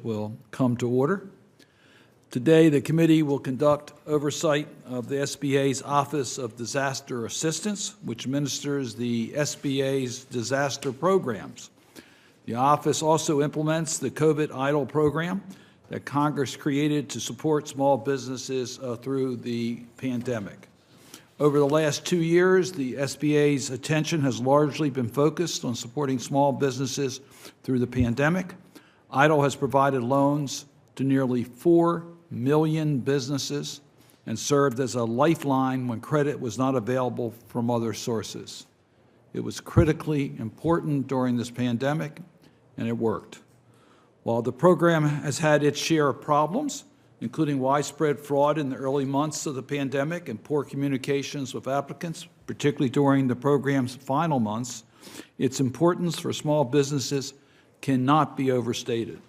will come to order. Today, the committee will conduct oversight of the SBA's Office of Disaster Assistance, which administers the SBA's disaster programs. The office also implements the COVID EIDL program that Congress created to support small businesses through the pandemic. Over the last 2 years, the SBA's attention has largely been focused on supporting small businesses through the pandemic. EIDL has provided loans to nearly 4 million businesses and served as a lifeline when credit was not available from other sources. It was critically important during this pandemic, and it worked. While the program has had its share of problems, including widespread fraud in the early months of the pandemic and poor communications with applicants, particularly during the program's final months, its importance for small businesses cannot be overstated.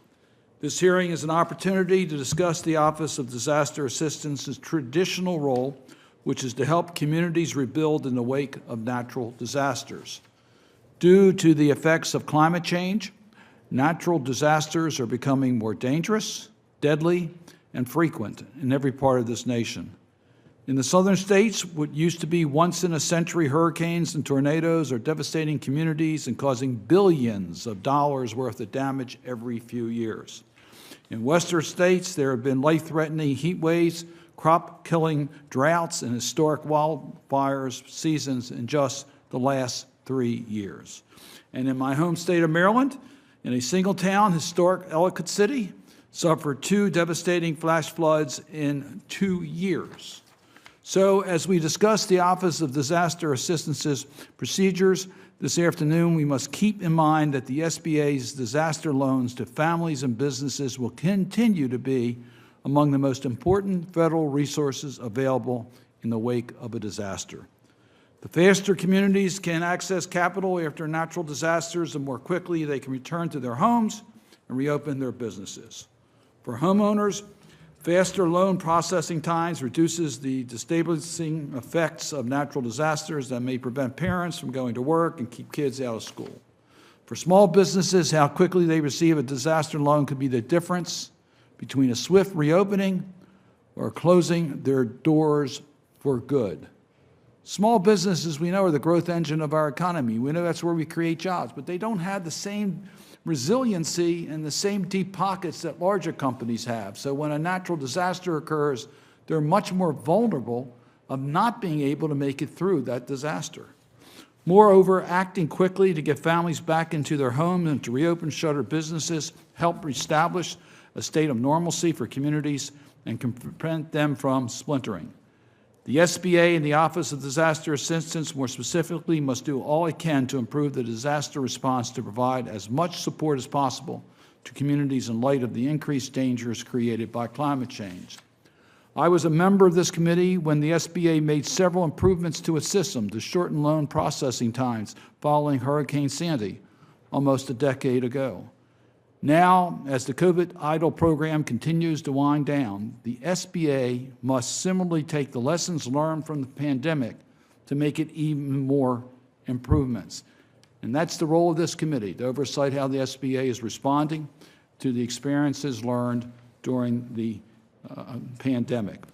This hearing is an opportunity to discuss the Office of Disaster Assistance's traditional role, which is to help communities rebuild in the wake of natural disasters. Due to the effects of climate change, natural disasters are becoming more dangerous, deadly, and frequent in every part of this nation. In the southern states, what used to be once-in-a-century hurricanes and tornadoes are devastating communities and causing billions of dollars worth of damage every few years. In western states, there have been life-threatening heat waves, crop-killing droughts, and historic wildfires seasons in just the last 3 years. And in my home state of Maryland, in a single town, historic Ellicott City suffered 2 devastating flash floods in 2 years. So as we discuss the Office of Disaster Assistance's procedures this afternoon, we must keep in mind that the SBA's disaster loans to families and businesses will continue to be among the most important federal resources available in the wake of a disaster. The faster communities can access capital after natural disasters, the more quickly they can return to their homes and reopen their businesses. For homeowners, faster loan processing times reduces the destabilizing effects of natural disasters that may prevent parents from going to work and keep kids out of school. For small businesses, how quickly they receive a disaster loan could be the difference between a swift reopening or closing their doors for good. Small businesses, we know, are the growth engine of our economy. We know that's where we create jobs, but they don't have the same resiliency and the same deep pockets that larger companies have. So when a natural disaster occurs, they're much more vulnerable of not being able to make it through that disaster. Moreover, acting quickly to get families back into their homes and to reopen shuttered businesses help reestablish a state of normalcy for communities and can prevent them from splintering. The SBA and the Office of Disaster Assistance, more specifically, must do all it can to improve the disaster response to provide as much support as possible to communities in light of the increased dangers created by climate change. I was a member of this committee when the SBA made several improvements to its system to shorten loan processing times following Hurricane Sandy almost a decade ago. Now, as the COVID EIDL program continues to wind down, the SBA must similarly take the lessons learned from the pandemic to make it even more improvements. And that's the role of this committee, to oversight how the SBA is responding to the experiences learned during the pandemic.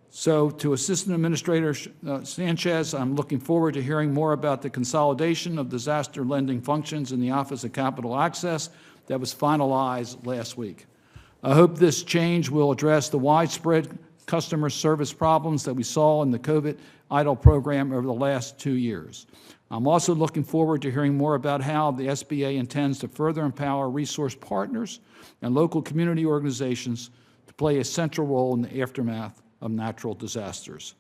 So to Assistant Administrator Sanchez, I'm looking forward to hearing more about the consolidation of disaster lending functions in the Office of Capital Access that was finalized last week. I hope this change will address the widespread customer service problems that we saw in the COVID EIDL program over the last 2 years. I'm also looking forward to hearing more about how the SBA intends to further empower resource partners and local community organizations to play a central role in the aftermath of natural disasters.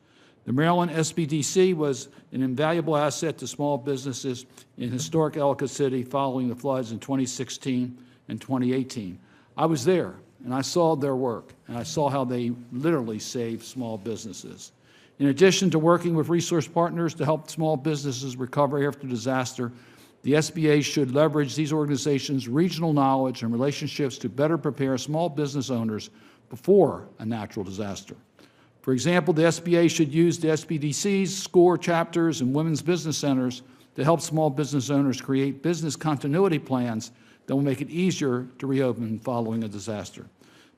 The Maryland SBDC was an invaluable asset to small businesses in historic Ellicott City following the floods in 2016 and 2018. I was there, and I saw their work, and I saw how they literally saved small businesses. In addition to working with resource partners to help small businesses recover after disaster, the SBA should leverage these organizations' regional knowledge and relationships to better prepare small business owners before a natural disaster. For example, the SBA should use the SBDC's, SCORE chapters, and women's business centers to help small business owners create business continuity plans that will make it easier to reopen following a disaster.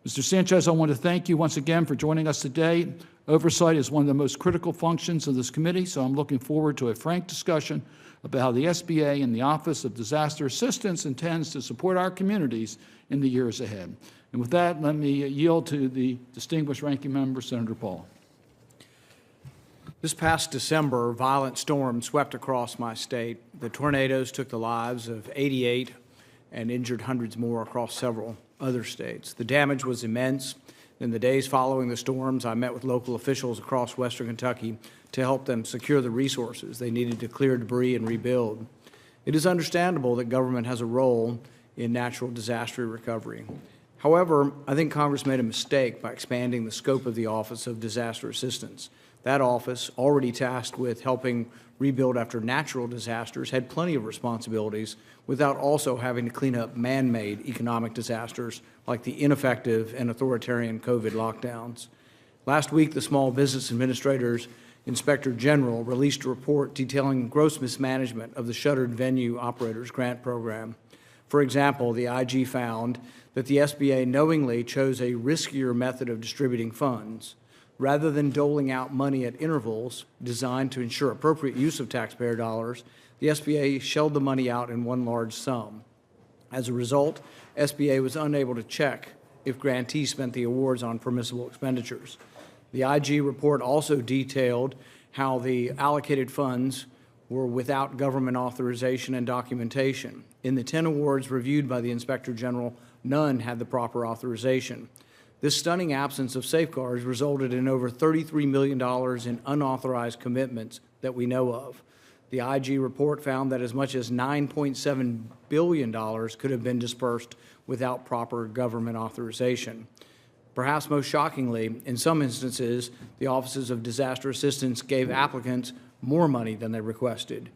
Mr. Sanchez, I want to thank you once again for joining us today. Oversight is one of the most critical functions of this committee, so I'm looking forward to a frank discussion about how the SBA and the Office of Disaster Assistance intends to support our communities in the years ahead. And with that, let me yield to the distinguished ranking member, Senator Paul. This past December, violent storms swept across my state. The tornadoes took the lives of 88 and injured hundreds more across several other states. The damage was immense. In the days following the storms, I met with local officials across western Kentucky to help them secure the resources they needed to clear debris and rebuild. It is understandable that government has a role in natural disaster recovery. However, I think Congress made a mistake by expanding the scope of the Office of Disaster Assistance. That office, already tasked with helping rebuild after natural disasters, had plenty of responsibilities without also having to clean up man-made economic disasters like the ineffective and authoritarian COVID lockdowns. Last week, the Small Business Administrator's Inspector General released a report detailing gross mismanagement of the Shuttered Venue Operators Grant Program. For example, the IG found that the SBA knowingly chose a riskier method of distributing funds. Rather than doling out money at intervals designed to ensure appropriate use of taxpayer dollars, the SBA shelled the money out in one large sum. As a result, SBA was unable to check if grantees spent the awards on permissible expenditures. The IG report also detailed how the allocated funds were without government authorization and documentation. In the 10 awards reviewed by the Inspector General, none had the proper authorization. This stunning absence of safeguards resulted in over $33 million in unauthorized commitments that we know of. The IG report found that as much as $9.7 billion could have been dispersed without proper government authorization. Perhaps most shockingly, in some instances, the Offices of Disaster Assistance gave applicants more money than they requested.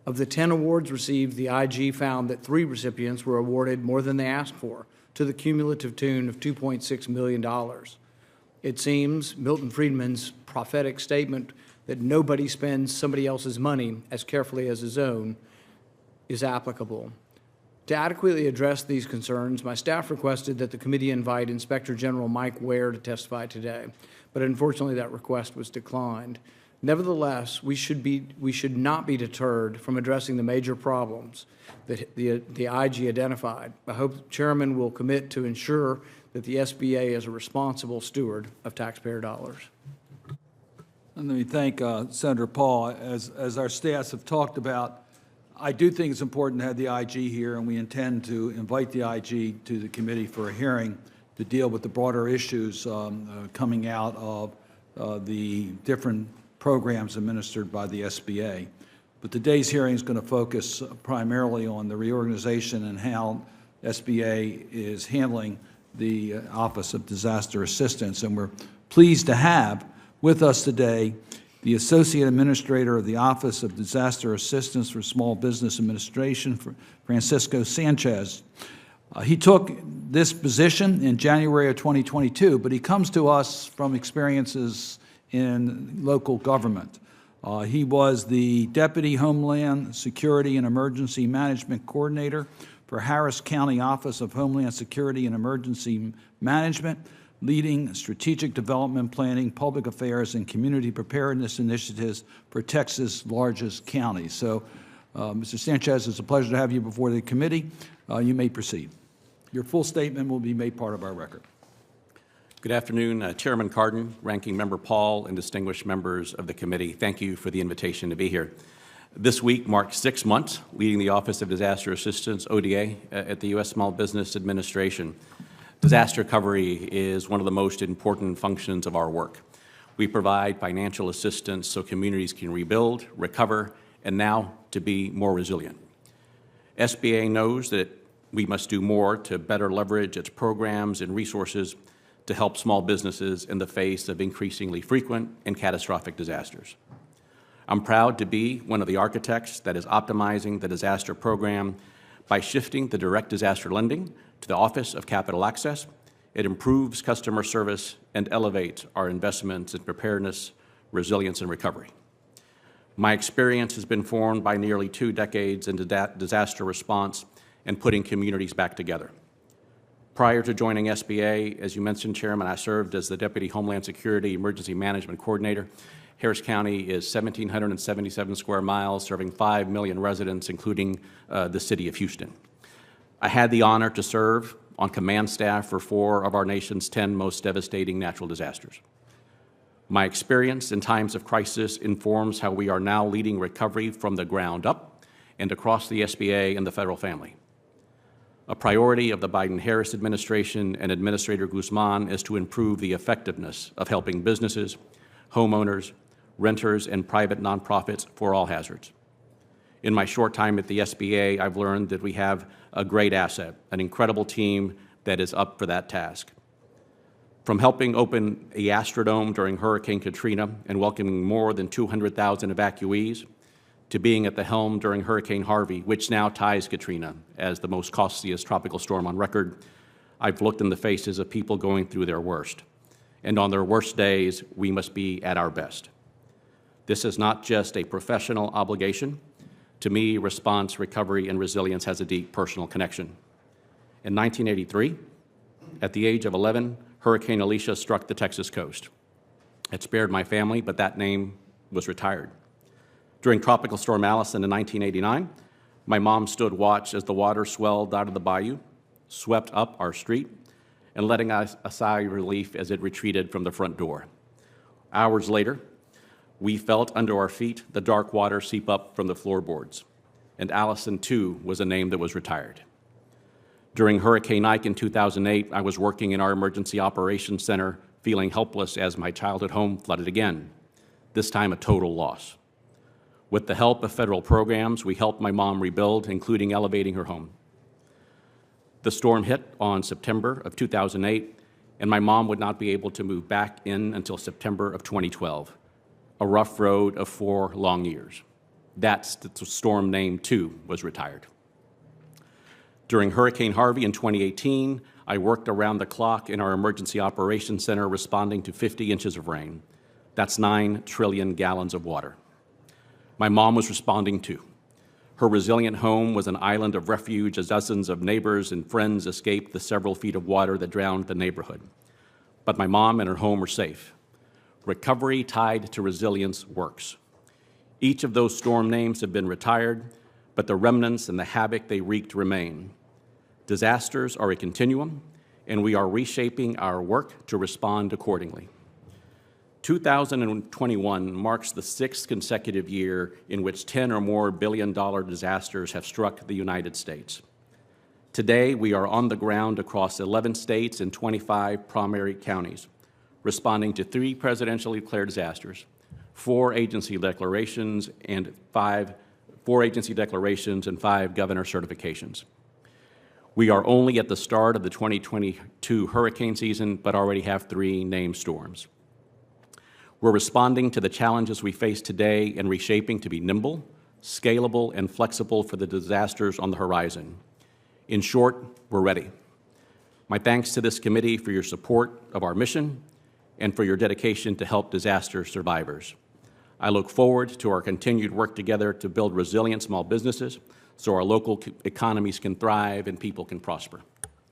Of the 10 awards received, the IG found that 3 recipients were awarded more than they asked for, to the cumulative tune of $2.6 million. It seems Milton Friedman's prophetic statement that nobody spends somebody else's money as carefully as his own is applicable. To adequately address these concerns, my staff requested that the committee invite Inspector General Mike Ware to testify today, but unfortunately that request was declined. Nevertheless, we should not be deterred from addressing the major problems that the IG identified. I hope the Chairman will commit to ensure that the SBA is a responsible steward of taxpayer dollars. And let me thank Senator Paul. As our staffs have talked about, I do think it's important to have the IG here, and we intend to invite the IG to the committee for a hearing to deal with the broader issues coming out of the different programs administered by the SBA. But today's hearing is going to focus primarily on the reorganization and how SBA is handling the Office of Disaster Assistance. And we're pleased to have with us today the Associate Administrator of the Office of Disaster Assistance for Small Business Administration, Francisco Sanchez. He took this position in January of 2022, but he comes to us from experiences in local government. He was the Deputy Homeland Security and Emergency Management Coordinator for Harris County Office of Homeland Security and Emergency Management, leading strategic development planning, public affairs, and community preparedness initiatives for Texas' largest county. So, Mr. Sanchez, it's a pleasure to have you before the committee. You may proceed. Your full statement will be made part of our record. Good afternoon, Chairman Cardin, Ranking Member Paul, and distinguished members of the committee. Thank you for the invitation to be here. This week marks 6 months leading the Office of Disaster Assistance, ODA, at the U.S. Small Business Administration. Disaster recovery is one of the most important functions of our work. We provide financial assistance so communities can rebuild, recover, and now to be more resilient. SBA knows that we must do more to better leverage its programs and resources to help small businesses in the face of increasingly frequent and catastrophic disasters. I'm proud to be one of the architects that is optimizing the disaster program by shifting the direct disaster lending to the Office of Capital Access. It improves customer service and elevates our investments in preparedness, resilience, and recovery. My experience has been formed by nearly 2 decades in disaster response and putting communities back together. Prior to joining SBA, as you mentioned, Chairman, I served as the Deputy Homeland Security Emergency Management Coordinator. Harris County is 1,777 square miles, serving 5 million residents, including the city of Houston. I had the honor to serve on command staff for 4 of our nation's 10 most devastating natural disasters. My experience in times of crisis informs how we are now leading recovery from the ground up and across the SBA and the federal family. A priority of the Biden-Harris administration and Administrator Guzman is to improve the effectiveness of helping businesses, homeowners, renters, and private nonprofits for all hazards. In my short time at the SBA, I've learned that we have a great asset, an incredible team that is up for that task. From helping open the Astrodome during Hurricane Katrina and welcoming more than 200,000 evacuees, to being at the helm during Hurricane Harvey, which now ties Katrina as the most costliest tropical storm on record, I've looked in the faces of people going through their worst. And on their worst days, we must be at our best. This is not just a professional obligation. To me, response, recovery, and resilience has a deep personal connection. In 1983, at the age of 11, Hurricane Alicia struck the Texas coast. It spared my family, but that name was retired. During Tropical Storm Allison in 1989, my mom stood watch as the water swelled out of the bayou, swept up our street, and letting us a sigh of relief as it retreated from the front door. Hours later, we felt under our feet the dark water seep up from the floorboards, and Allison, too, was a name that was retired. During Hurricane Ike in 2008, I was working in our Emergency Operations Center, feeling helpless as my childhood home flooded again, this time a total loss. With the help of federal programs, we helped my mom rebuild, including elevating her home. The storm hit on September of 2008, and my mom would not be able to move back in until September of 2012, a rough road of 4 long years. That's the storm name, too, was retired. During Hurricane Harvey in 2018, I worked around the clock in our Emergency Operations Center responding to 50 inches of rain. That's 9 trillion gallons of water. My mom was responding too. Her resilient home was an island of refuge as dozens of neighbors and friends escaped the several feet of water that drowned the neighborhood. But my mom and her home were safe. Recovery tied to resilience works. Each of those storm names have been retired, but the remnants and the havoc they wreaked remain. Disasters are a continuum, and we are reshaping our work to respond accordingly. 2021 marks the 6th consecutive year in which 10 or more billion-dollar disasters have struck the United States. Today, we are on the ground across 11 states and 25 primary counties, responding to 3 presidentially declared disasters, 4 agency declarations, and 5 governor certifications. We are only at the start of the 2022 hurricane season, but already have 3 named storms. We're responding to the challenges we face today and reshaping to be nimble, scalable, and flexible for the disasters on the horizon. In short, we're ready. My thanks to this committee for your support of our mission and for your dedication to help disaster survivors. I look forward to our continued work together to build resilient small businesses so our local economies can thrive and people can prosper.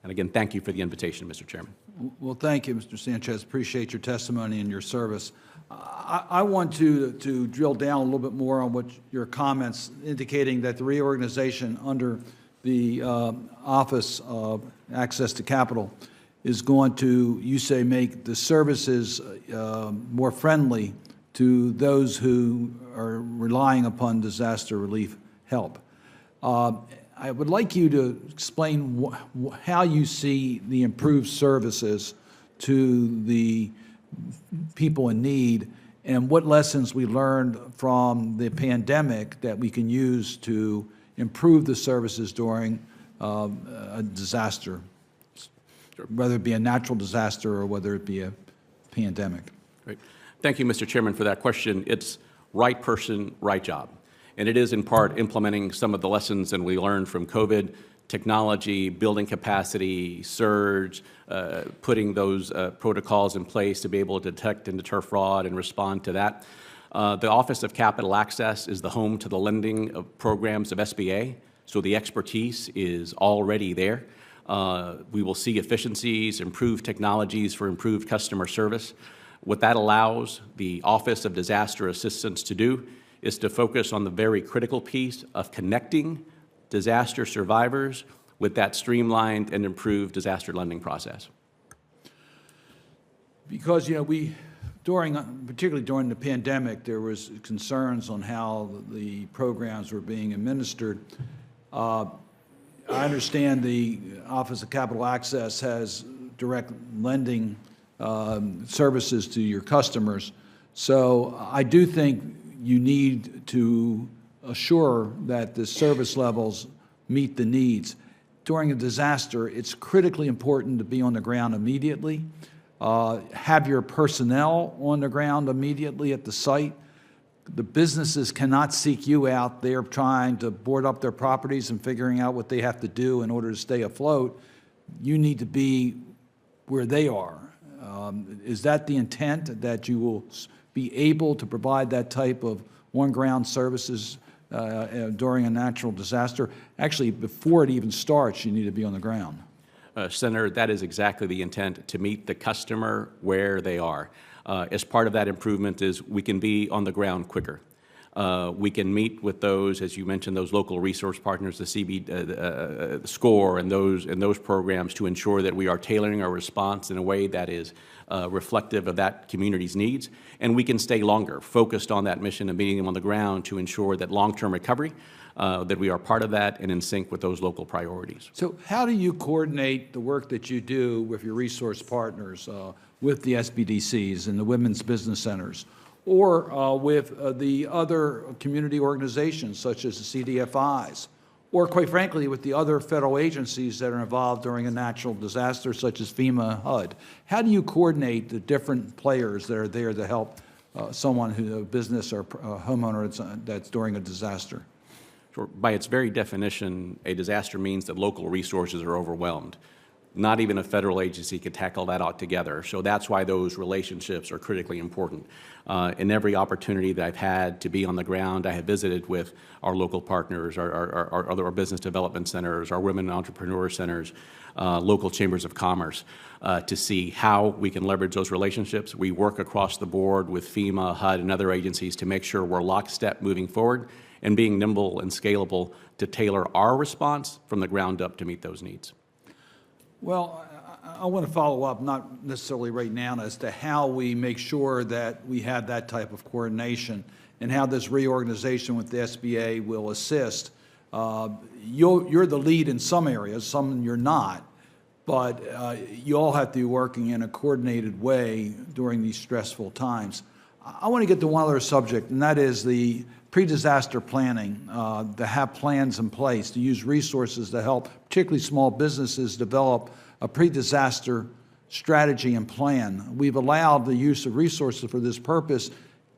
And again, thank you for the invitation, Mr. Chairman. Well, thank you, Mr. Sanchez. Appreciate your testimony and your service. I want to drill down a little bit more on what your comments indicating that the reorganization under the Office of Access to Capital is going to, you say, make the services more friendly to those who are relying upon disaster relief help. I would like you to explain how you see the improved services to the people in need and what lessons we learned from the pandemic that we can use to improve the services during a disaster, whether it be a natural disaster or whether it be a pandemic. Great. Thank you, Mr. Chairman, for that question. It's right person, right job. And it is in part implementing some of the lessons that we learned from COVID, technology, building capacity, surge, putting those protocols in place to be able to detect and deter fraud and respond to that. The Office of Capital Access is the home to the lending of programs of SBA. so the expertise is already there. We will see efficiencies, improved technologies for improved customer service. What that allows the Office of Disaster Assistance to do is to focus on the very critical piece of connecting disaster survivors with that streamlined and improved disaster lending process. Because, particularly during the pandemic, there was concerns on how the programs were being administered. I understand the Office of Capital Access has direct lending services to your customers. So I do think you need to assure that the service levels meet the needs. During a disaster, it's critically important to be on the ground immediately. Have your personnel on the ground immediately at the site. The businesses cannot seek you out. They're trying to board up their properties and figuring out what they have to do in order to stay afloat. You need to be where they are. Is that the intent, that you will be able to provide that type of on-ground services during a natural disaster? Actually, before it even starts, you need to be on the ground. Senator, that is exactly the intent, to meet the customer where they are. As part of that improvement is we can be on the ground quicker. We can meet with those, as you mentioned, those local resource partners, the CB, SCORE, and those programs, to ensure that we are tailoring our response in a way that is reflective of that community's needs. And we can stay longer, focused on that mission of meeting them on the ground to ensure that long-term recovery, that we are part of that and in sync with those local priorities. So how do you coordinate the work that you do with your resource partners, with the SBDCs and the women's business centers, or with the other community organizations such as the CDFIs, or quite frankly with the other federal agencies that are involved during a natural disaster such as FEMA, HUD? How do you coordinate the different players that are there to help someone who, a business or a homeowner that's during a disaster? Sure. By its very definition, a disaster means that local resources are overwhelmed. Not even a federal agency could tackle that altogether. So that's why those relationships are critically important. In every opportunity that I've had to be on the ground, I have visited with our local partners, our other business development centers, our women entrepreneur centers, local chambers of commerce, to see how we can leverage those relationships. We work across the board with FEMA, HUD, and other agencies to make sure we're lockstep moving forward and being nimble and scalable to tailor our response from the ground up to meet those needs. Well, I want to follow up, not necessarily right now, as to how we make sure that we have that type of coordination and how this reorganization with the SBA will assist. You're the lead in some areas, some you're not, but you all have to be working in a coordinated way during these stressful times. I want to get to one other subject, and that is the pre-disaster planning, to have plans in place, to use resources to help particularly small businesses develop a pre-disaster strategy and plan. We've allowed the use of resources for this purpose.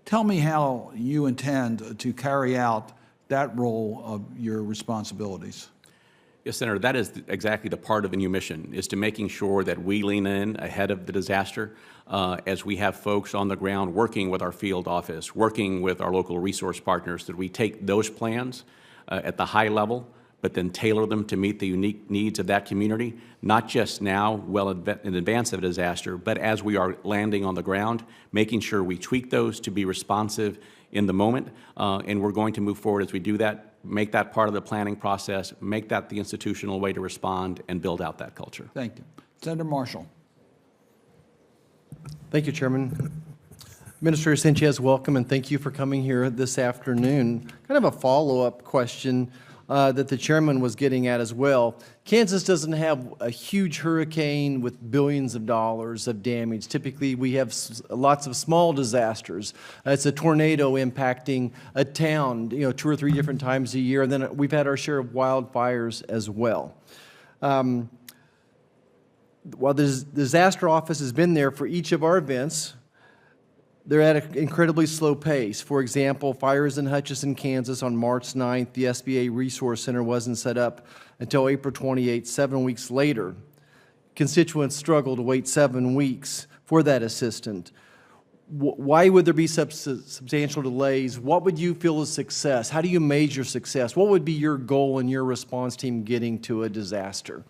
Tell me how you intend to carry out that role of your responsibilities. Yes, Senator, that is exactly the part of the new mission, is to making sure that we lean in ahead of the disaster as we have folks on the ground working with our field office, working with our local resource partners, that we take those plans at the high level, but then tailor them to meet the unique needs of that community, not just now, well in advance of a disaster, but as we are landing on the ground, making sure we tweak those to be responsive in the moment, and we're going to move forward as we do that, make that part of the planning process, make that the institutional way to respond, and build out that culture. Thank you. Senator Marshall. Thank you, Chairman. Administrator Sanchez, welcome, and thank you for coming here this afternoon. Kind of a follow-up question that the chairman was getting at as well. Kansas doesn't have a huge hurricane with billions of dollars of damage. Typically, we have lots of small disasters. It's a tornado impacting a town, 2 or 3 different times a year, and then we've had our share of wildfires as well. While the disaster office has been there for each of our events, they're at an incredibly slow pace. For example, fires in Hutchinson, Kansas on March 9th, the SBA Resource Center wasn't set up until April 28th, 7 weeks later. Constituents struggle to wait 7 weeks for that assistance. Why would there be substantial delays? What would you feel is success? How do you measure success? What would be your goal and your response team getting to a disaster?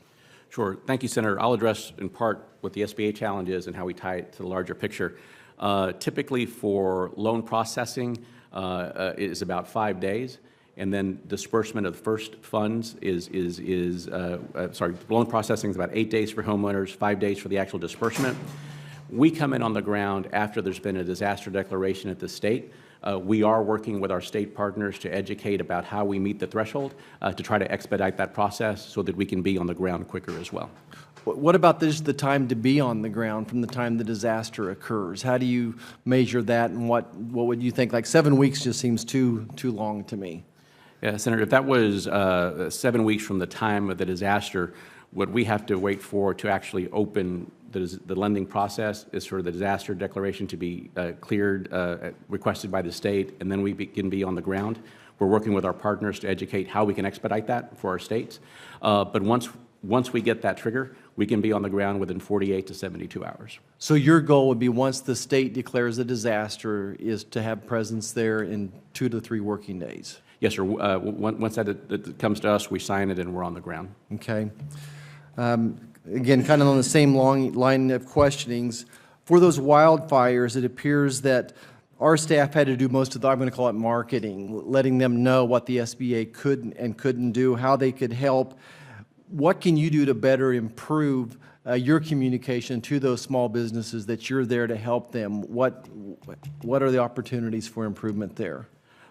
Sure. Thank you, Senator. I'll address in part what the SBA challenge is and how we tie it to the larger picture. Typically for loan processing, it is about 5 days, and then disbursement of the first funds loan processing is about 8 days for homeowners, 5 days for the actual disbursement. We come in on the ground after there's been a disaster declaration at the state. We are working with our state partners to educate about how we meet the threshold to try to expedite that process so that we can be on the ground quicker as well. What about the time to be on the ground from the time the disaster occurs? How do you measure that, and what would you think? Like 7 weeks just seems too long to me. Yeah, Senator, if that was 7 weeks from the time of the disaster, what we have to wait for to actually open the lending process is for the disaster declaration to be cleared, requested by the state, and then we can be on the ground. We're working with our partners to educate how we can expedite that for our states. But once we get that trigger, we can be on the ground within 48 to 72 hours. So your goal would be, once the state declares a disaster, is to have presence there in 2 to 3 working days? Yes, sir. Once that comes to us, we sign it and we're on the ground. Okay. Again, kind of on the same long line of questionings, for those wildfires, it appears that our staff had to do most of the, I'm going to call it marketing, letting them know what the SBA could and couldn't do, how they could help. What can you do to better improve your communication to those small businesses that you're there to help them? What are the opportunities for improvement there?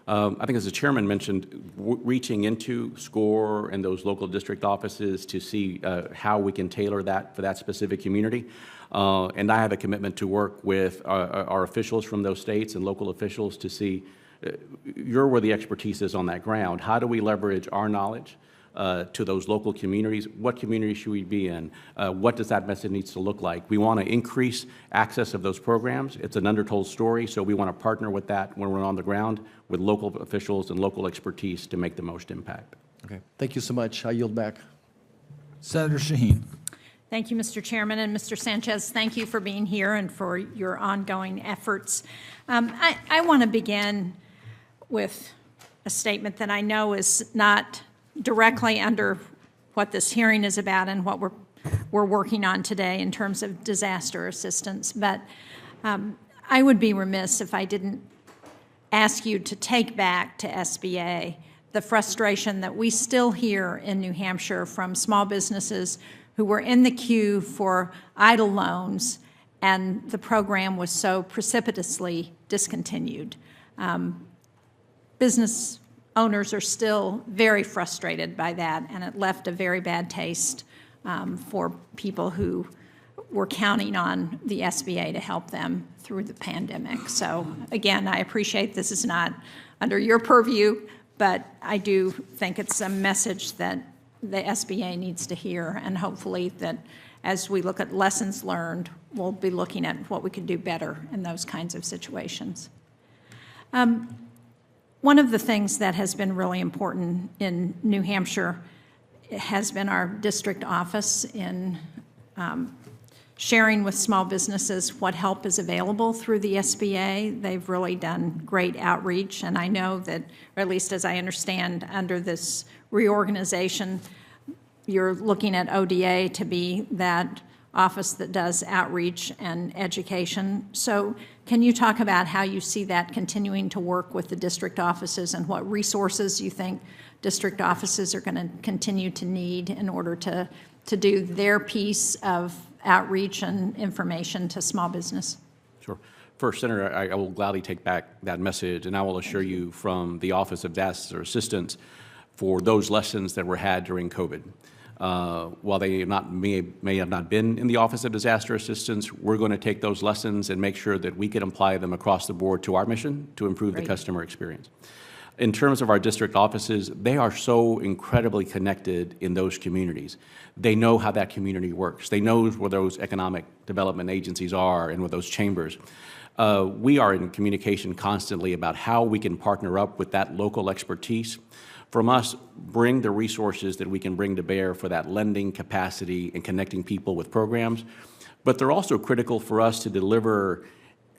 I think, as the chairman mentioned, reaching into SCORE and those local district offices to see how we can tailor that for that specific community. And I have a commitment to work with our officials from those states and local officials to see you're where the expertise is on that ground. How do we leverage our knowledge to those local communities? What community should we be in? What does that message need to look like? We want to increase access of those programs. It's an undertold story, so we want to partner with that when we're on the ground with local officials and local expertise to make the most impact. Okay. Thank you so much. I yield back. Senator Shaheen. Thank you, Mr. Chairman, and Mr. Sanchez, thank you for being here and for your ongoing efforts. I want to begin with a statement that I know is not directly under what this hearing is about and what we're working on today in terms of disaster assistance, but I would be remiss if I didn't ask you to take back to SBA the frustration that we still hear in New Hampshire from small businesses who were in the queue for EIDL loans, and the program was so precipitously discontinued. Business owners are still very frustrated by that, and it left a very bad taste for people who were counting on the SBA to help them through the pandemic. So again, I appreciate this is not under your purview, but I do think it's a message that the SBA needs to hear, and hopefully that as we look at lessons learned, we'll be looking at what we could do better in those kinds of situations. One of the things that has been really important in New Hampshire has been our district office in sharing with small businesses what help is available through the SBA. They've really done great outreach, and I know that, or at least as I understand, under this reorganization, you're looking at ODA to be that office that does outreach and education. So can you talk about how you see that continuing to work with the district offices, and what resources you think district offices are going to continue to need in order to do their piece of outreach and information to small business? Sure. First, Senator, I will gladly take back that message, and I will assure you from the Office of Disaster Assistance for those lessons that were had during COVID. While they may have not been in the Office of Disaster Assistance, we're going to take those lessons and make sure that we can apply them across the board to our mission to improve the customer experience. In terms of our district offices, they are so incredibly connected in those communities. They know how that community works. They know where those economic development agencies are and where those chambers. We are in communication constantly about how we can partner up with that local expertise. From us, bring the resources that we can bring to bear for that lending capacity and connecting people with programs. But they're also critical for us to deliver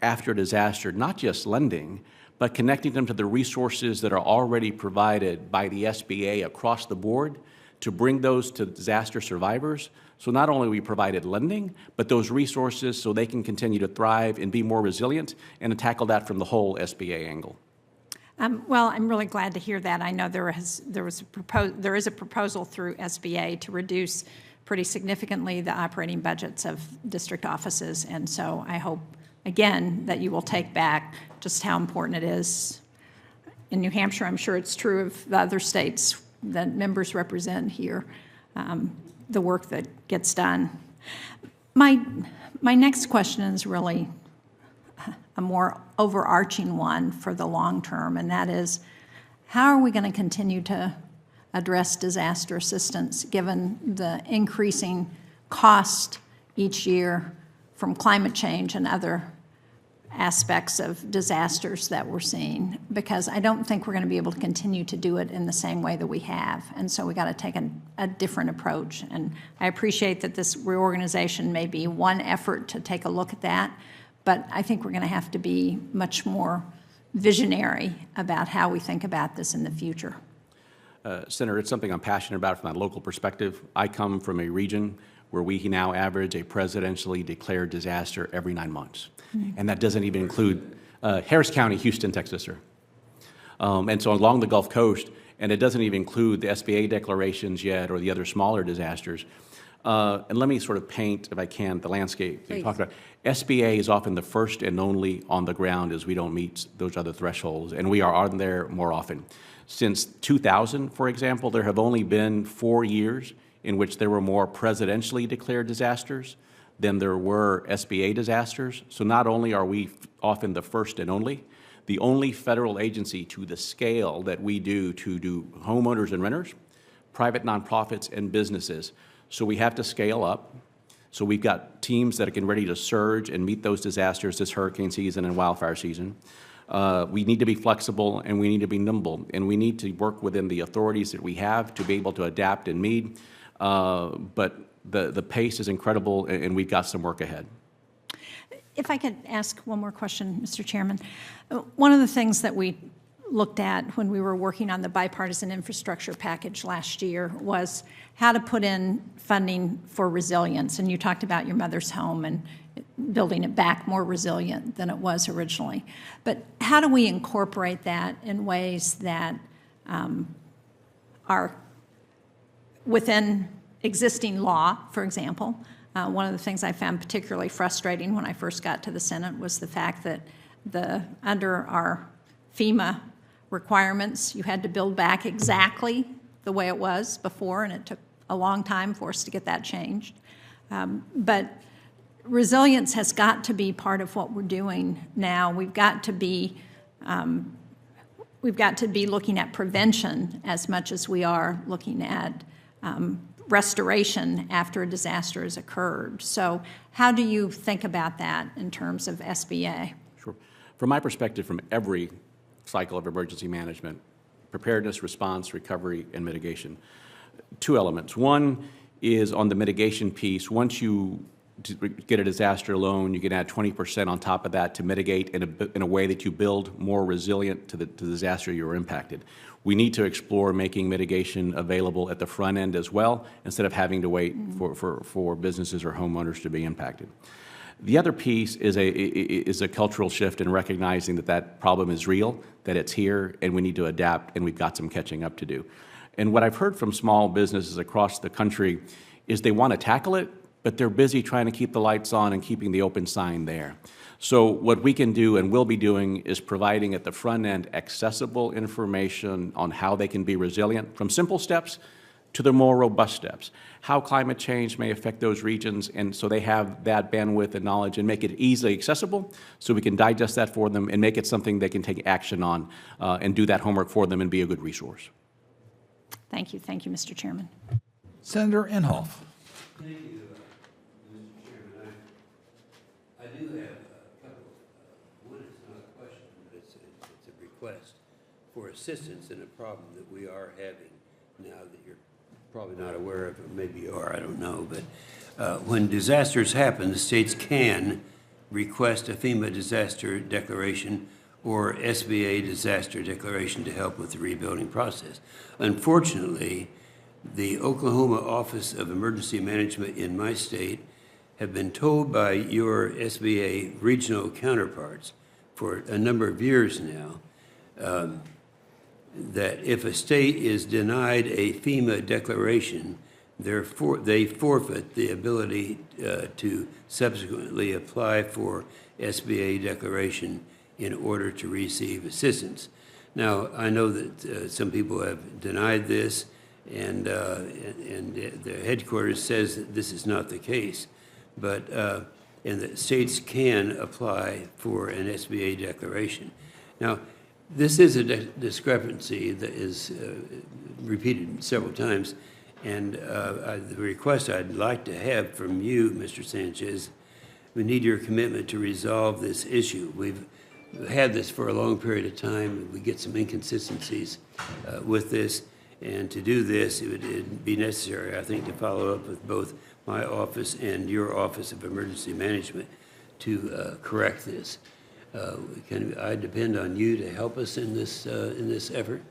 after a disaster, not just lending, but connecting them to the resources that are already provided by the SBA across the board to bring those to disaster survivors. So not only we provided lending, but those resources so they can continue to thrive and be more resilient, and to tackle that from the whole SBA angle. Well, I'm really glad to hear that. I know there is a proposal through SBA to reduce pretty significantly the operating budgets of district offices, and so I hope, again, that you will take back just how important it is. In New Hampshire, I'm sure it's true of the other states that members represent here, the work that gets done. My next question is really a more overarching one for the long term, and that is, how are we going to continue to address disaster assistance given the increasing cost each year from climate change and other aspects of disasters that we're seeing? Because I don't think we're going to be able to continue to do it in the same way that we have, and so we got to take a different approach. And I appreciate that this reorganization may be one effort to take a look at that, but I think we're going to have to be much more visionary about how we think about this in the future. Senator, it's something I'm passionate about from a local perspective. I come from a region where we now average a presidentially declared disaster every 9 months. And that doesn't even include Harris County, Houston, Texas, sir. And so along the Gulf Coast, and it doesn't even include the SBA declarations yet or the other smaller disasters. And let me sort of paint, if I can, the landscape that you talked about. SBA is often the first and only on the ground as we don't meet those other thresholds, and we are on there more often. Since 2000, for example, there have only been 4 years in which there were more presidentially declared disasters than there were SBA disasters. So not only are we often the first and the only federal agency to the scale that we do to do homeowners and renters, private nonprofits, and businesses. So we have to scale up. So we've got teams that are getting ready to surge and meet those disasters this hurricane season and wildfire season. We need to be flexible, and we need to be nimble, and we need to work within the authorities that we have to be able to adapt and meet. But the pace is incredible, and we've got some work ahead. If I could ask one more question, Mr. Chairman. One of the things that we looked at when we were working on the bipartisan infrastructure package last year was how to put in funding for resilience. And you talked about your mother's home and building it back more resilient than it was originally. But how do we incorporate that in ways that are within existing law, for example? One of the things I found particularly frustrating when I first got to the Senate was the fact that under our FEMA requirements, you had to build back exactly the way it was before, and it took a long time for us to get that changed. But resilience has got to be part of what we're doing now. We've got to be looking at prevention as much as we are looking at restoration after a disaster has occurred. So how do you think about that in terms of SBA? Sure. From my perspective, from every cycle of emergency management, preparedness, response, recovery, and mitigation, 2 elements. One is on the mitigation piece. Once you get a disaster loan, you can add 20% on top of that to mitigate in a way that you build more resilient to the disaster you were impacted. We need to explore making mitigation available at the front end as well, instead of having to wait for businesses or homeowners to be impacted. The other piece is a cultural shift in recognizing that problem is real, that it's here, and we need to adapt, and we've got some catching up to do. And what I've heard from small businesses across the country is they want to tackle it, but they're busy trying to keep the lights on and keeping the open sign there. So what we can do and will be doing is providing at the front end accessible information on how they can be resilient, from simple steps to the more robust steps, how climate change may affect those regions, and so they have that bandwidth and knowledge, and make it easily accessible so we can digest that for them and make it something they can take action on and do that homework for them and be a good resource. Thank you. Thank you, Mr. Chairman. Senator Inhofe. Thank you, Mr. Chairman. I do have a couple. One is not a question, but it's a request for assistance in a problem that we are having now that you're probably not aware of, or maybe you are, I don't know. But when disasters happen, the states can request a FEMA disaster declaration or SBA disaster declaration to help with the rebuilding process. Unfortunately, the Oklahoma Office of Emergency Management in my state have been told by your SBA regional counterparts for a number of years now that if a state is denied a FEMA declaration, they forfeit the ability to subsequently apply for SBA declaration in order to receive assistance. Now, I know that some people have denied this, and the headquarters says that this is not the case, but and that states can apply for an SBA declaration. Now, this is a discrepancy that is repeated several times, and the request I'd like to have from you, Mr. Sanchez, we need your commitment to resolve this issue. We've had this for a long period of time. We get some inconsistencies with this, and to do this, it'd be necessary, I think, to follow up with both my office and your Office of Emergency Management to correct this. Can I depend on you to help us in this effort?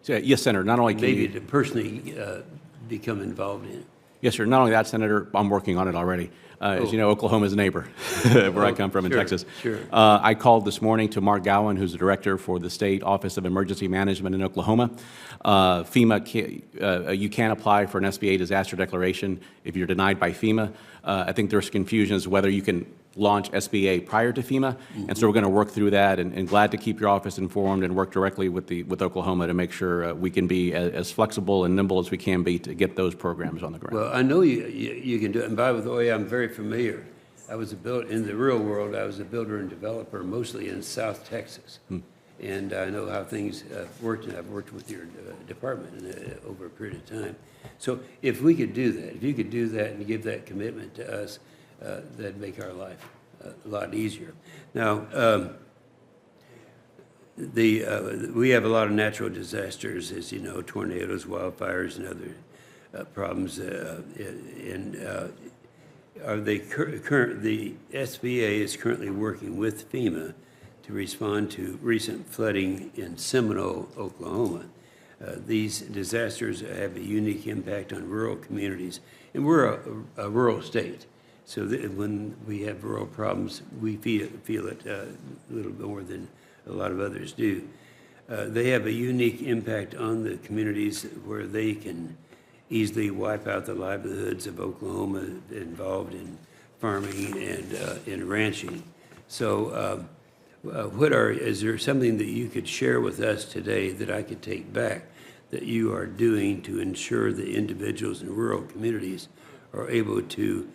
So, yes, Senator, not only can Maybe you... to personally become involved in it. Yes, sir. Not only that, Senator, I'm working on it already. As you know, Oklahoma is a neighbor where I come from in sure, Texas. Sure. I called this morning to Mark Gowan, who's the director for the State Office of Emergency Management in Oklahoma. FEMA, you can apply for an SBA disaster declaration if you're denied by FEMA. I think there's confusion as to whether you can launch SBA prior to FEMA, and so we're going to work through that, and glad to keep your office informed and work directly with Oklahoma to make sure we can be as flexible and nimble as we can be to get those programs on the ground. Well, I know you can do it, and by the way, I'm very familiar. I was in the real world, I was a builder and developer, mostly in South Texas. And I know how things worked, and I've worked with your department over a period of time. So if we could do that, if you could do that and give that commitment to us, that'd make our life a lot easier. Now, we have a lot of natural disasters, as you know, tornadoes, wildfires, and other problems. The SBA is currently working with FEMA to respond to recent flooding in Seminole, Oklahoma. These disasters have a unique impact on rural communities, and we're a rural state. So that when we have rural problems, we feel it a little more than a lot of others do. They have a unique impact on the communities where they can easily wipe out the livelihoods of Oklahoma involved in farming and in ranching. So is there something that you could share with us today that I could take back that you are doing to ensure that individuals in rural communities are able to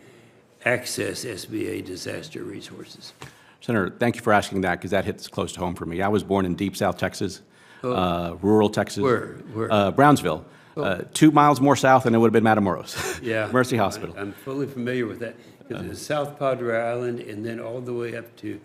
access SBA disaster resources? Senator, thank you for asking that, because that hits close to home for me. I was born in deep South Texas, rural Texas. Where? Brownsville. 2 miles more south than it would have been Matamoros. Yeah. Mercy Hospital. I'm fully familiar with that. Because it's South Padre Island and then all the way up to,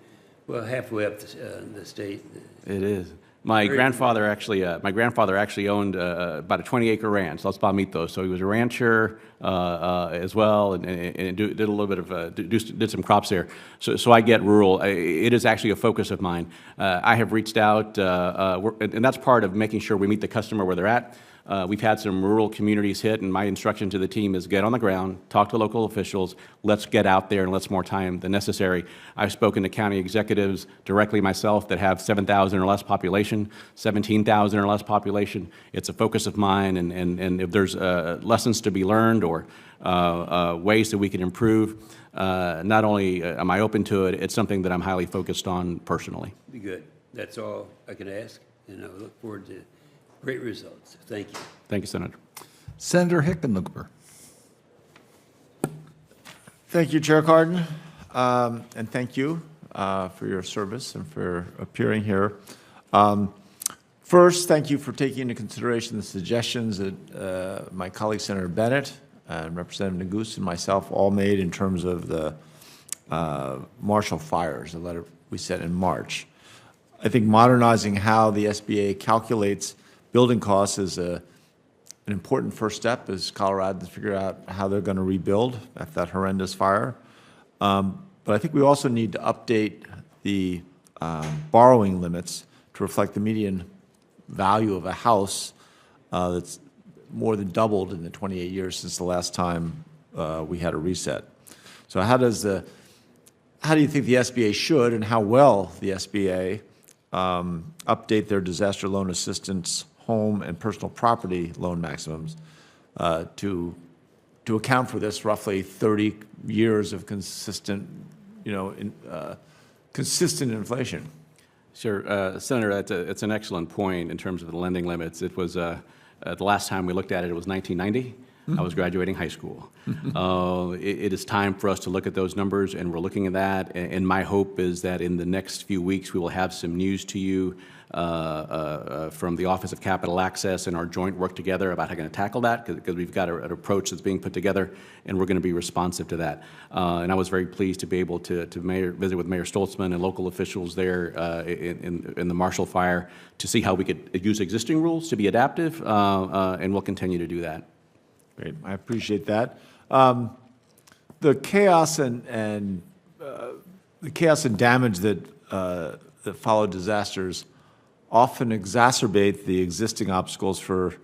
well, halfway up the state. It is. My grandfather actually owned about a 20-acre ranch, Los Palmitos. So he was a rancher as well, and did a little bit of did some crops there. So I get rural. It is actually a focus of mine. I have reached out, and that's part of making sure we meet the customer where they're at. We've had some rural communities hit, and my instruction to the team is get on the ground, talk to local officials, let's get out there and let's more time than necessary. I've spoken to county executives directly myself that have 7,000 or less population, 17,000 or less population. It's a focus of mine, and if there's lessons to be learned or ways that we can improve, not only am I open to it, it's something that I'm highly focused on personally. Be good. That's all I can ask, and I look forward to great results. Thank you. Thank you, Senator. Senator Hickenlooper. Thank you, Chair Cardin, and thank you for your service and for appearing here. First, thank you for taking into consideration the suggestions that my colleague Senator Bennett and Representative Neguse and myself all made in terms of the Marshall fires, the letter we sent in March. I think modernizing how the SBA calculates building costs is an important first step as Coloradans figure out how they're going to rebuild after that horrendous fire. But I think we also need to update the borrowing limits to reflect the median value of a house that's more than doubled in the 28 years since the last time we had a reset. So how do you think the SBA should, and how well the SBA update their disaster loan assistance, home and personal property loan maximums to account for this roughly 30 years of consistent, consistent inflation? Sure, Senator, it's an excellent point in terms of the lending limits. It was the last time we looked at it was 1990. I was graduating high school. It is time for us to look at those numbers, and we're looking at that. And my hope is that in the next few weeks, we will have some news to you from the Office of Capital Access and our joint work together about how we're going to tackle that, because we've got an approach that's being put together, and we're going to be responsive to that. And I was very pleased to be able to visit with Mayor Stoltzman and local officials there in the Marshall Fire to see how we could use existing rules to be adaptive, and we'll continue to do that. Great, I appreciate that. The chaos and damage that follow disasters often exacerbate the existing obstacles for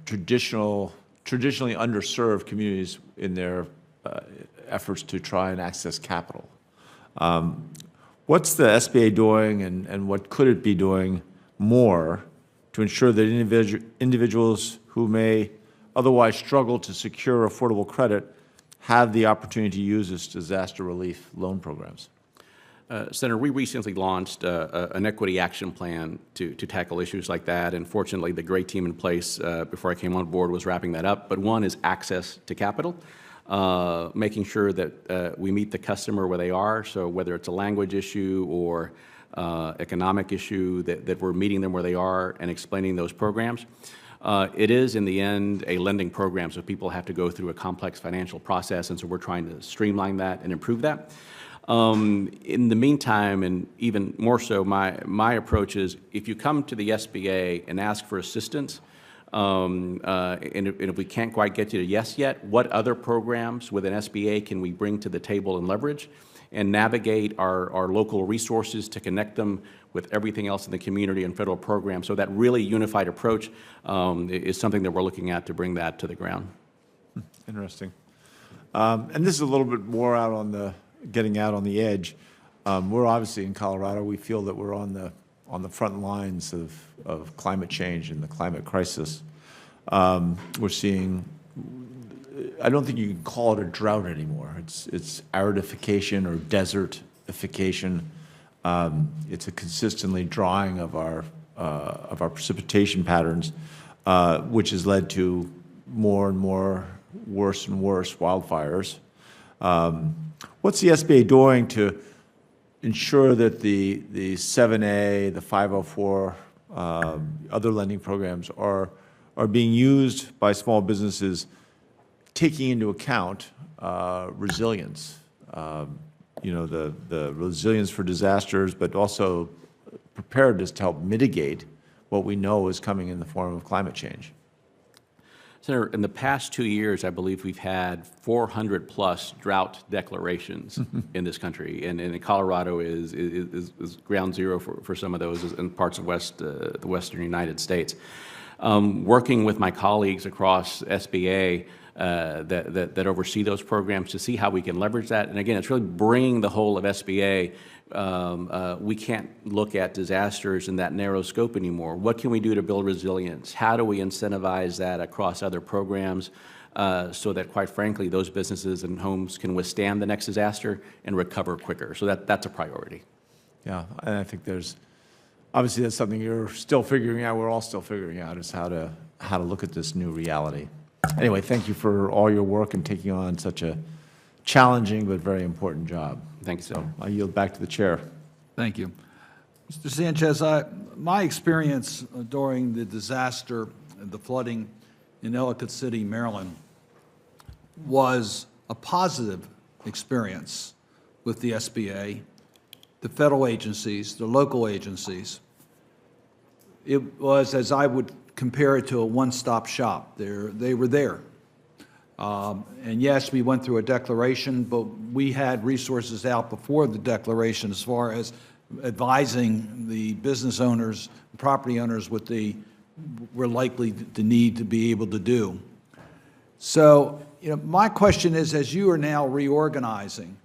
traditionally underserved communities in their efforts to try and access capital. What's the SBA doing, and what could it be doing more to ensure that individuals who may otherwise struggle to secure affordable credit have the opportunity to use its disaster relief loan programs? Senator, we recently launched an equity action plan to tackle issues like that, and fortunately the great team in place before I came on board was wrapping that up. But one is access to capital, making sure that we meet the customer where they are, so whether it's a language issue or economic issue, that we're meeting them where they are and explaining those programs. It is, in the end, a lending program, so people have to go through a complex financial process, and so we're trying to streamline that and improve that. In the meantime, and even more so, my approach is, if you come to the SBA and ask for assistance, and if we can't quite get you to yes yet, what other programs within SBA can we bring to the table and leverage, and navigate our local resources to connect them with everything else in the community and federal programs. So that really unified approach is something that we're looking at to bring that to the ground. Interesting. And this is a little bit more out on the getting out on the edge. We're obviously in Colorado. We feel that we're on the front lines of climate change and the climate crisis. We're seeing, I don't think you can call it a drought anymore. It's aridification or desertification. It's a consistently drawing of our precipitation patterns, which has led to more and more worse and worse wildfires. What's the SBA doing to ensure that the 7A, the 504, other lending programs are being used by small businesses, taking into account resilience? The resilience for disasters, but also preparedness to help mitigate what we know is coming in the form of climate change. Senator, in the past 2 years, I believe we've had 400+ drought declarations in this country, and Colorado is ground zero for some of those in parts of the western United States. Working with my colleagues across SBA that oversee those programs to see how we can leverage that. And again, it's really bringing the whole of SBA. We can't look at disasters in that narrow scope anymore. What can we do to build resilience? How do we incentivize that across other programs so that, quite frankly, those businesses and homes can withstand the next disaster and recover quicker? So that's a priority. Yeah, and I think obviously that's something you're still figuring out, we're all still figuring out, is how to look at this new reality. Anyway, thank you for all your work and taking on such a challenging but very important job. Thank you, sir. So I yield back to the chair. Thank you. Mr. Sanchez, my experience during the disaster and the flooding in Ellicott City, Maryland, was a positive experience with the SBA, the federal agencies, the local agencies. It was, as I would compare it to, a one-stop shop. They were there. And yes, we went through a declaration, but we had resources out before the declaration as far as advising the business owners, property owners, what they were likely to need to be able to do. So, my question is, as you are now reorganizing,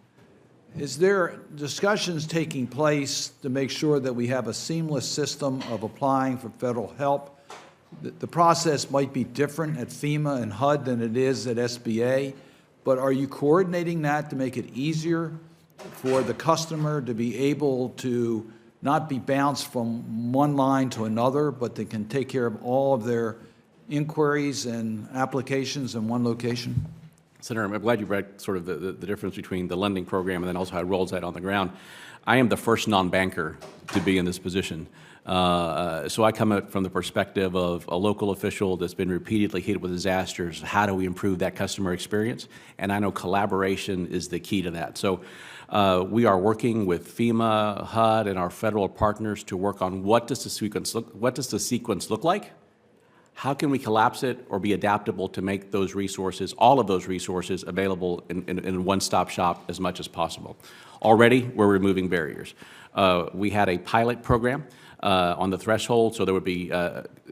is there discussions taking place to make sure that we have a seamless system of applying for federal help? The process might be different at FEMA and HUD than it is at SBA, but are you coordinating that to make it easier for the customer to be able to not be bounced from one line to another, but they can take care of all of their inquiries and applications in one location? Senator, I'm glad you brought sort of the difference between the lending program and then also how it rolls out on the ground. I am the first non-banker to be in this position. So I come from the perspective of a local official that's been repeatedly hit with disasters. How do we improve that customer experience? And I know collaboration is the key to that. So we are working with FEMA, HUD, and our federal partners to work on what does the sequence look like? How can we collapse it or be adaptable to make those resources, all of those resources, available in a one-stop shop as much as possible? Already, we're removing barriers. We had a pilot program on the threshold, so there would be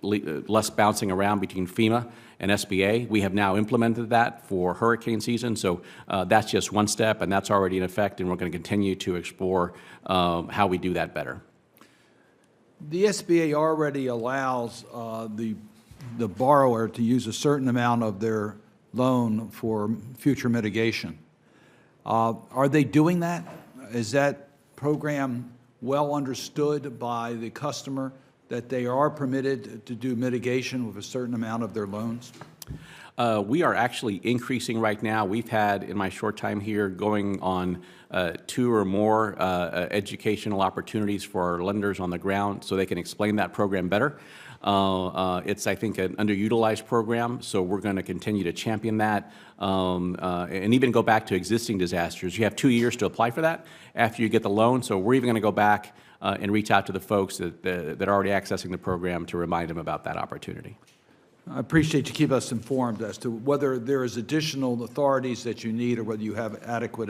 less bouncing around between FEMA and SBA. We have now implemented that for hurricane season, so that's just one step, and that's already in effect, and we're going to continue to explore how we do that better. The SBA already allows the borrower to use a certain amount of their loan for future mitigation. Are they doing that? Is that program well understood by the customer that they are permitted to do mitigation with a certain amount of their loans? We are actually increasing right now. We've had, in my short time here, going on 2 or more educational opportunities for our lenders on the ground so they can explain that program better. It's, I think, an underutilized program, so we're going to continue to champion that and even go back to existing disasters. You have 2 years to apply for that after you get the loan, so we're even going to go back and reach out to the folks that are already accessing the program to remind them about that opportunity. I appreciate you keep us informed as to whether there is additional authorities that you need or whether you have adequate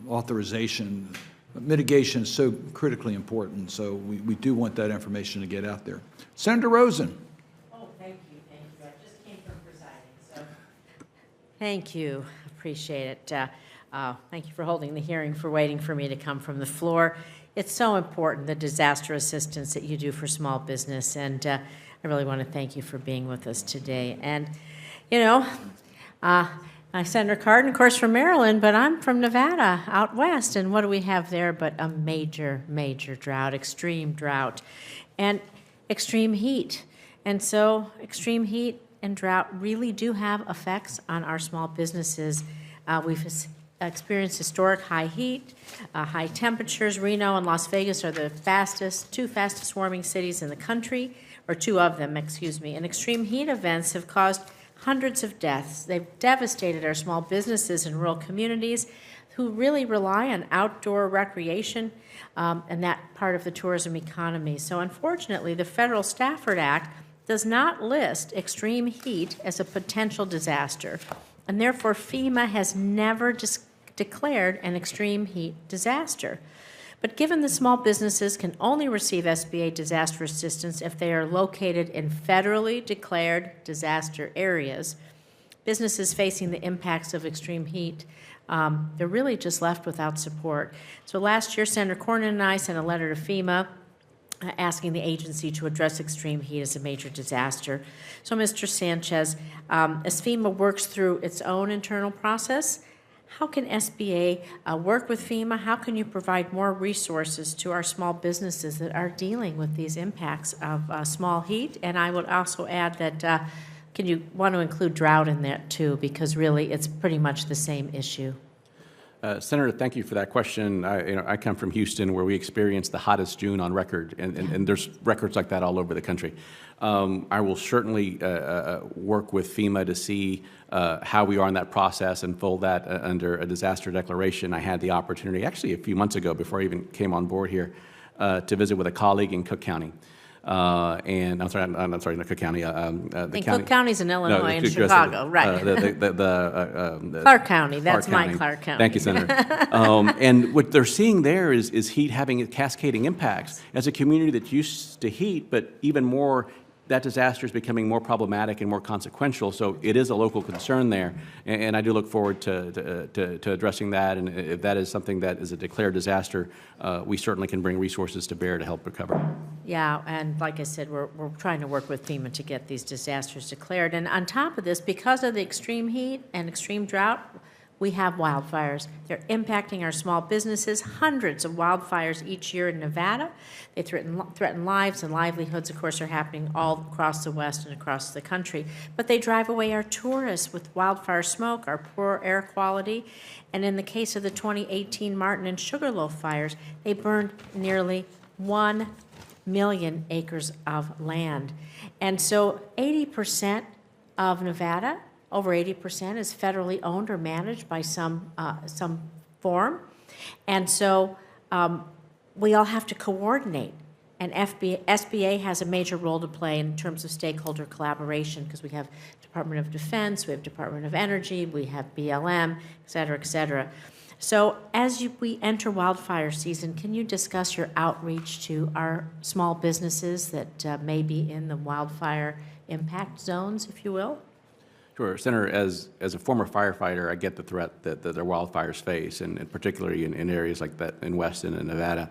authorization. Mitigation is so critically important, so we do want that information to get out there. Senator Rosen. Oh, thank you, thank you. I just came from presiding, so. Thank you, appreciate it. Thank you for holding the hearing, for waiting for me to come from the floor. It's so important, the disaster assistance that you do for small business, and I really want to thank you for being with us today. And, I'm Senator Cardin, of course, from Maryland, but I'm from Nevada, out west, and what do we have there but a major, major drought, extreme and extreme heat. And so extreme heat and drought really do have effects on our small businesses. We've experienced historic high heat, high temperatures. Reno and Las Vegas are the two fastest warming cities in the country, or 2 of them, excuse me. And extreme heat events have caused hundreds of deaths. They've devastated our small businesses in rural communities who really rely on outdoor recreation and that part of the tourism economy. So unfortunately, the Federal Stafford Act does not list extreme heat as a potential disaster, and therefore FEMA has never declared an extreme heat disaster. But given the small businesses can only receive SBA disaster assistance if they are located in federally declared disaster areas, businesses facing the impacts of extreme heat, they're really just left without support. So last year, Senator Cornyn and I sent a letter to FEMA asking the agency to address extreme heat as a major disaster. So, Mr. Sanchez, as FEMA works through its own internal process, how can SBA work with FEMA? How can you provide more resources to our small businesses that are dealing with these impacts of small heat? And I would also add that can you want to include drought in that too, because really it's pretty much the same issue. Senator, thank you for that question. I come from Houston, where we experienced the hottest June on record, and there's records like that all over the country. I will certainly work with FEMA to see how we are in that process and fold that under a disaster declaration. I had the opportunity, actually a few months ago, before I even came on board here, to visit with a colleague in Cook County. and I'm sorry, not Cook County. The think county. Cook County's in Illinois and excuse me, Chicago, right. Clark County, that's my Clark County. Thank you, Senator. And what they're seeing there is heat having cascading impacts. As a community that's used to heat, but even more, that disaster is becoming more problematic and more consequential. So it is a local concern there, and I do look forward to addressing that. And if that is something that is a declared disaster, we certainly can bring resources to bear to help recover. Yeah, and like I said, we're trying to work with FEMA to get these disasters declared. And on top of this, because of the extreme heat and extreme drought, we have wildfires. They're impacting our small businesses. Hundreds of wildfires each year in Nevada. They threaten lives and livelihoods, of course, are happening all across the West and across the country. But they drive away our tourists with wildfire smoke, our poor air quality. And in the case of the 2018 Martin and Sugarloaf fires, they burned nearly 1 million acres of land. And so 80% of Nevada, over 80%, is federally owned or managed by some form. And so we all have to coordinate. And SBA has a major role to play in terms of stakeholder collaboration, because we have Department of Defense, we have Department of Energy, we have BLM, et cetera, et cetera. So as we enter wildfire season, can you discuss your outreach to our small businesses that may be in the wildfire impact zones, if you will? Sure, Senator. As a former firefighter, I get the threat that their wildfires face, and particularly in areas like that in Weston and Nevada.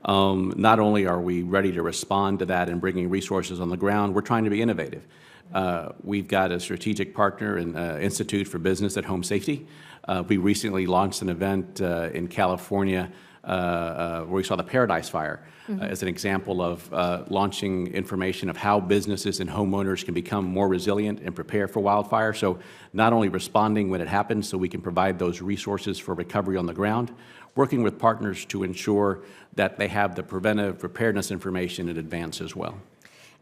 Not only are we ready to respond to that and bringing resources on the ground, we're trying to be innovative. We've got a strategic partner in Institute for Business at Home Safety. We recently launched an event in California where we saw the Paradise Fire as an example of launching information of how businesses and homeowners can become more resilient and prepare for wildfire. So not only responding when it happens so we can provide those resources for recovery on the ground, working with partners to ensure that they have the preventive preparedness information in advance as well.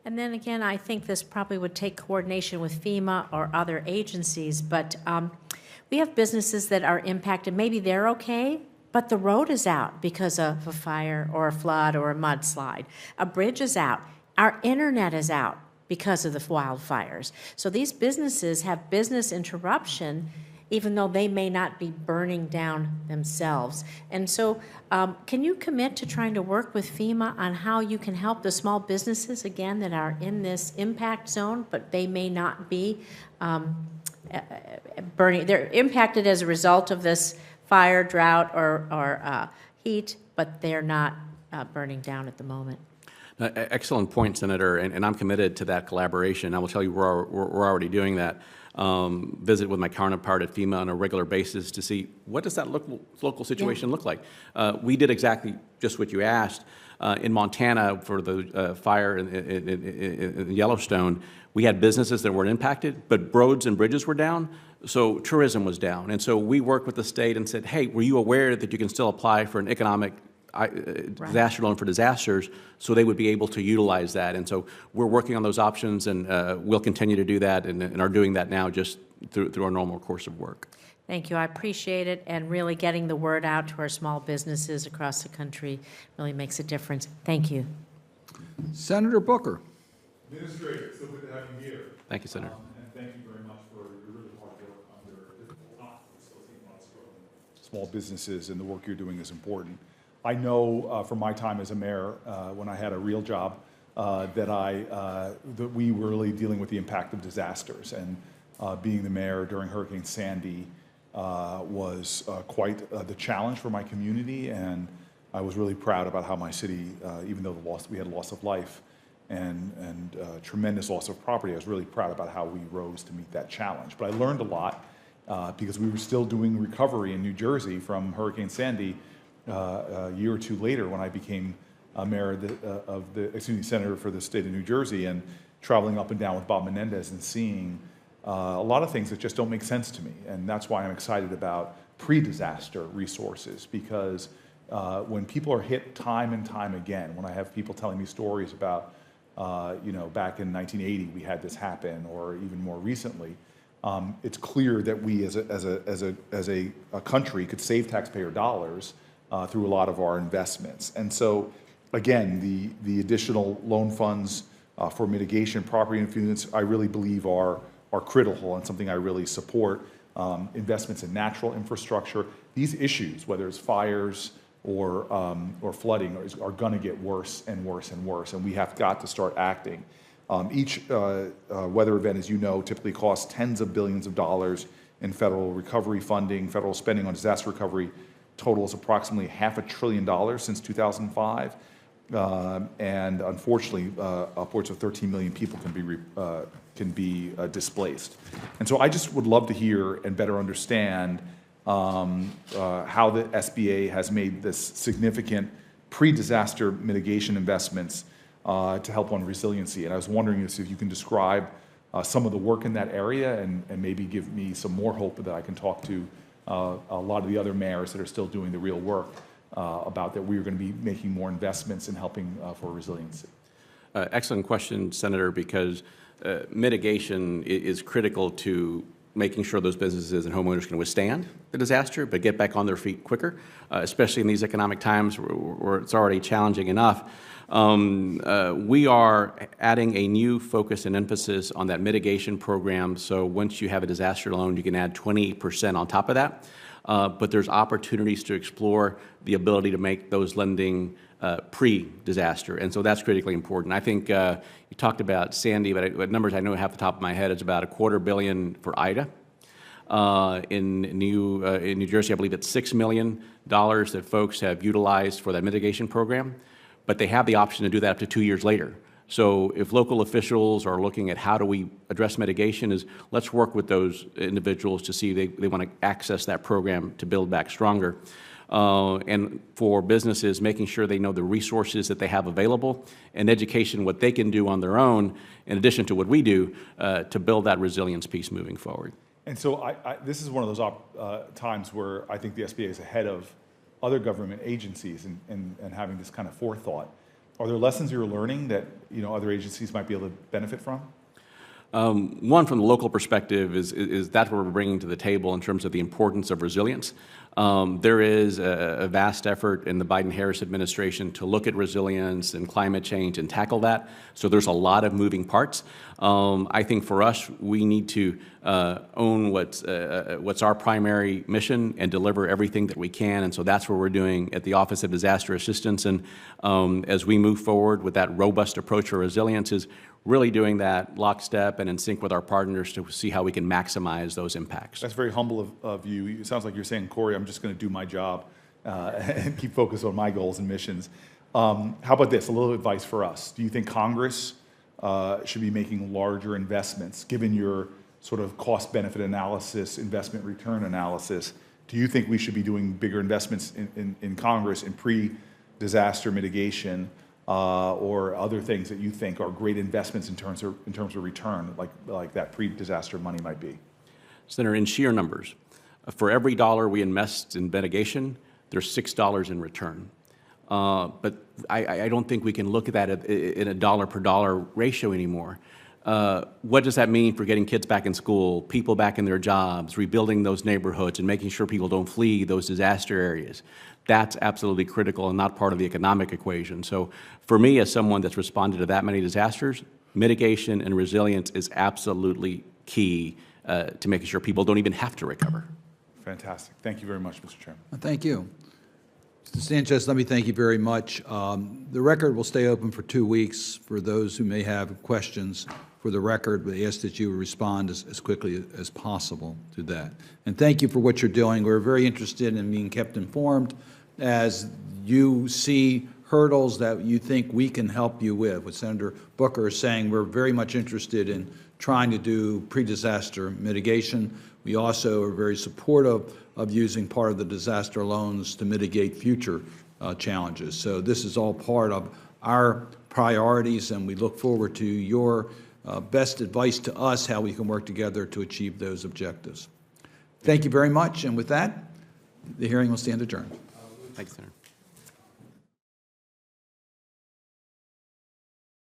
And then again, I think this probably would take coordination with FEMA or other agencies, but we have businesses that are impacted. Maybe they're okay, but the road is out because of a fire or a flood or a mudslide. A bridge is out. Our internet is out because of the wildfires. So these businesses have business interruption even though they may not be burning down themselves. And so can you commit to trying to work with FEMA on how you can help the small businesses, again, that are in this impact zone, but they may not be burning? They're impacted as a result of this fire, drought, or heat, but they're not burning down at the moment. Excellent point, Senator, and I'm committed to that collaboration. I will tell you we're already doing that. Visit with my counterpart at FEMA on a regular basis to see what does that local situation look like. We did exactly just what you asked. In Montana, for the fire in Yellowstone, we had businesses that weren't impacted, but roads and bridges were down, so tourism was down. And so we worked with the state and said, hey, were you aware that you can still apply for an economic disaster loan for disasters, so they would be able to utilize that. And so we're working on those options, and we'll continue to do that and are doing that now just through our normal course of work. Thank you. I appreciate it, and really getting the word out to our small businesses across the country really makes a difference. Thank you. Senator Booker. Administrator, it's so good to have you here. Thank you, Senator. And thank you very much for your really hard work under difficult times. We still see a lot of struggling small businesses, and the work you're doing is important. I know from my time as a mayor, when I had a real job, that we were really dealing with the impact of disasters. And being the mayor during Hurricane Sandy was quite the challenge for my community. And I was really proud about how my city, even though we had loss of life and tremendous loss of property, I was really proud about how we rose to meet that challenge. But I learned a lot because we were still doing recovery in New Jersey from Hurricane Sandy a year or two later, when I became mayor of senator for the state of New Jersey, and traveling up and down with Bob Menendez and seeing a lot of things that just don't make sense to me. And that's why I'm excited about pre-disaster resources, because when people are hit time and time again, when I have people telling me stories about, back in 1980 we had this happen, or even more recently, it's clear that we as a country could save taxpayer dollars through a lot of our investments. And so again, the additional loan funds for mitigation, property improvements, I really believe are critical and something I really support. Investments in natural infrastructure. These issues, whether it's fires or flooding, are going to get worse and worse and worse, and we have got to start acting. Each weather event, as you know, typically costs tens of billions of dollars in federal recovery funding. Federal spending on disaster recovery totals approximately $500 billion since 2005. And unfortunately, upwards of 13 million people can be displaced. And so I just would love to hear and better understand how the SBA has made this significant pre-disaster mitigation investments to help on resiliency. And I was wondering if you can describe some of the work in that area and maybe give me some more hope that I can talk to a lot of the other mayors that are still doing the real work about that we're going to be making more investments in helping for resiliency. Excellent question, Senator, because mitigation is critical to making sure those businesses and homeowners can withstand the disaster, but get back on their feet quicker, especially in these economic times where it's already challenging enough. We are adding a new focus and emphasis on that mitigation program. So once you have a disaster loan, you can add 20% on top of that. But there's opportunities to explore the ability to make those lending pre-disaster, and so that's critically important. I think you talked about Sandy, but numbers I know off the top of my head is about $250 million for Ida. In New Jersey, I believe it's $6 million that folks have utilized for that mitigation program, but they have the option to do that up to 2 years later. So if local officials are looking at how do we address mitigation, let's work with those individuals to see if they want to access that program to build back stronger. And for businesses, making sure they know the resources that they have available and education, what they can do on their own, in addition to what we do, to build that resilience piece moving forward. And so this is one of those times where I think the SBA is ahead of other government agencies and having this kind of forethought. Are there lessons you're learning that other agencies might be able to benefit from? One, from the local perspective, is that's what we're bringing to the table in terms of the importance of resilience. There is a vast effort in the Biden-Harris administration to look at resilience and climate change and tackle that. So there's a lot of moving parts. I think for us, we need to own what's our primary mission and deliver everything that we can. And so that's what we're doing at the Office of Disaster Assistance. And as we move forward with that robust approach for resilience, is really doing that lockstep and in sync with our partners to see how we can maximize those impacts. That's very humble of you. It sounds like you're saying, Corey, I'm just going to do my job and keep focused on my goals and missions. How about this, a little advice for us? Do you think Congress should be making larger investments, given your sort of cost-benefit analysis, investment return analysis? Do you think we should be doing bigger investments in Congress in pre-disaster mitigation or other things that you think are great investments in terms of return, like that pre-disaster money might be? Senator, in sheer numbers, for every dollar we invest in mitigation, there's $6 in return. But I don't think we can look at that in a dollar per dollar ratio anymore. What does that mean for getting kids back in school, people back in their jobs, rebuilding those neighborhoods, and making sure people don't flee those disaster areas? That's absolutely critical and not part of the economic equation. So for me, as someone that's responded to that many disasters, mitigation and resilience is absolutely key to making sure people don't even have to recover. Fantastic. Thank you very much, Mr. Chairman. Thank you. Mr. Sanchez, let me thank you very much. The record will stay open for 2 weeks for those who may have questions for the record, but I ask that you respond as quickly as possible to that. And thank you for what you're doing. We're very interested in being kept informed as you see hurdles that you think we can help you with. What Senator Booker is saying, we're very much interested in trying to do pre-disaster mitigation. We also are very supportive of using part of the disaster loans to mitigate future challenges. So this is all part of our priorities, and we look forward to your best advice to us how we can work together to achieve those objectives. Thank you very much, and with that, the hearing will stand adjourned. Thanks, Senator.